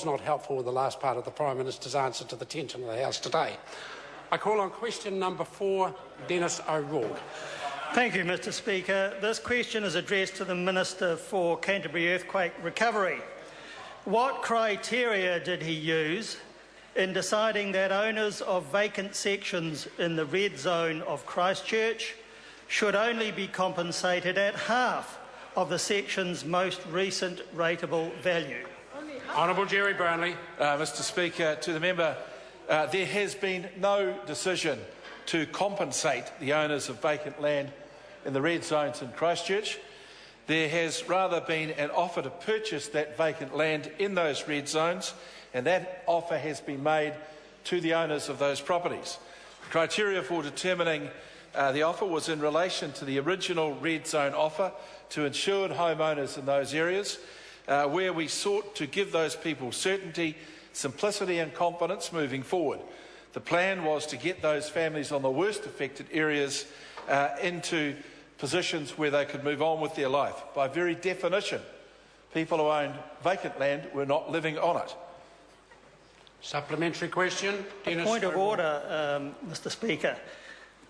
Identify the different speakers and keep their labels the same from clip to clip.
Speaker 1: not helpful with the last part of the Prime Minister's answer to the tension of the House today. I call on question number 4, Denis O'Rourke.
Speaker 2: Thank you, Mr Speaker. This question is addressed to the Minister for Canterbury Earthquake Recovery. What criteria did he use in deciding that owners of vacant sections in the red zone of Christchurch should only be compensated at half of the section's most recent rateable value?
Speaker 1: Honourable Jerry Brownlee.
Speaker 3: Mr Speaker, to the member, there has been no decision to compensate the owners of vacant land in the red zones in Christchurch. There has rather been an offer to purchase that vacant land in those red zones, and that offer has been made to the owners of those properties. The criteria for determining the offer was in relation to the original red zone offer to insured homeowners in those areas, where we sought to give those people certainty, simplicity and confidence moving forward. The plan was to get those families on the worst affected areas into positions where they could move on with their life. By very definition, people who owned vacant land were not living on it.
Speaker 1: Supplementary question. Denis.
Speaker 2: Point of order, Mr Speaker.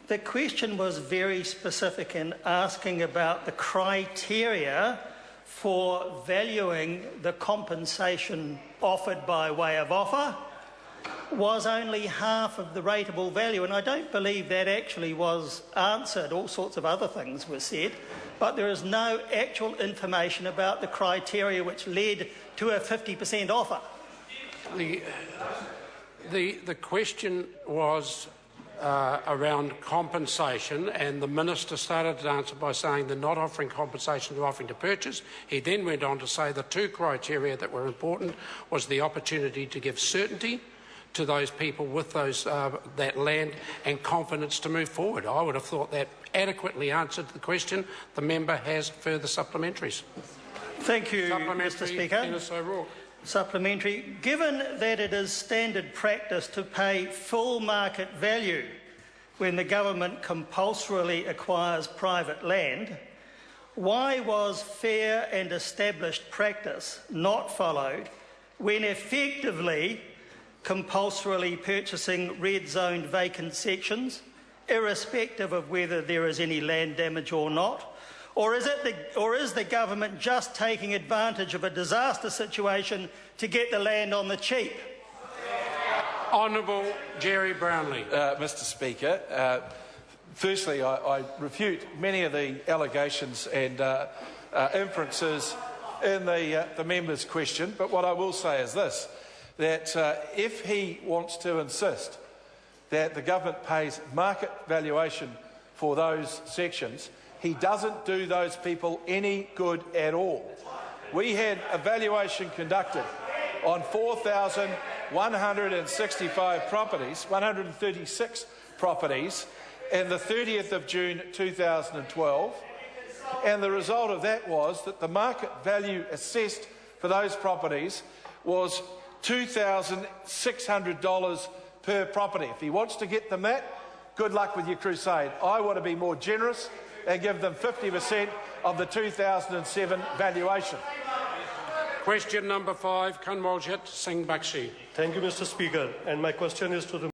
Speaker 2: The question was very specific in asking about the criteria for valuing the compensation offered by way of offer was only half of the rateable value, and I don't believe that actually was answered. All sorts of other things were said, but there is no actual information about the criteria which led to a 50% offer.
Speaker 1: The question was around compensation, and the Minister started to answer by saying they're not offering compensation, they're offering to purchase. He then went on to say the two criteria that were important was the opportunity to give certainty to those people with those that land and confidence to move forward. I would have thought that adequately answered the question. The member has further supplementaries.
Speaker 2: Thank you, Mr Speaker.
Speaker 1: Denis O'Rourke.
Speaker 2: Supplementary. Given that it is standard practice to pay full market value when the government compulsorily acquires private land, why was fair and established practice not followed when effectively compulsorily purchasing red-zoned vacant sections, irrespective of whether there is any land damage or not? Or is the government just taking advantage of a disaster situation to get the land on the cheap?
Speaker 1: Honourable Jerry Brownlee.
Speaker 3: Mr Speaker, firstly, I refute many of the allegations and inferences in the member's question, but what I will say is this, that if he wants to insist that the government pays market valuation for those sections, he doesn't do those people any good at all. We had a valuation conducted on 4,165 properties, 136 properties, in the 30th of June 2012, and the result of that was that the market value assessed for those properties was $2,600 per property. If he wants to get them that, good luck with your crusade. I want to be more generous and give them 50% of the 2007 valuation.
Speaker 1: Question number 5, Kanwaljit Singh Bakshi.
Speaker 4: Thank you, Mr Speaker. And my question is to the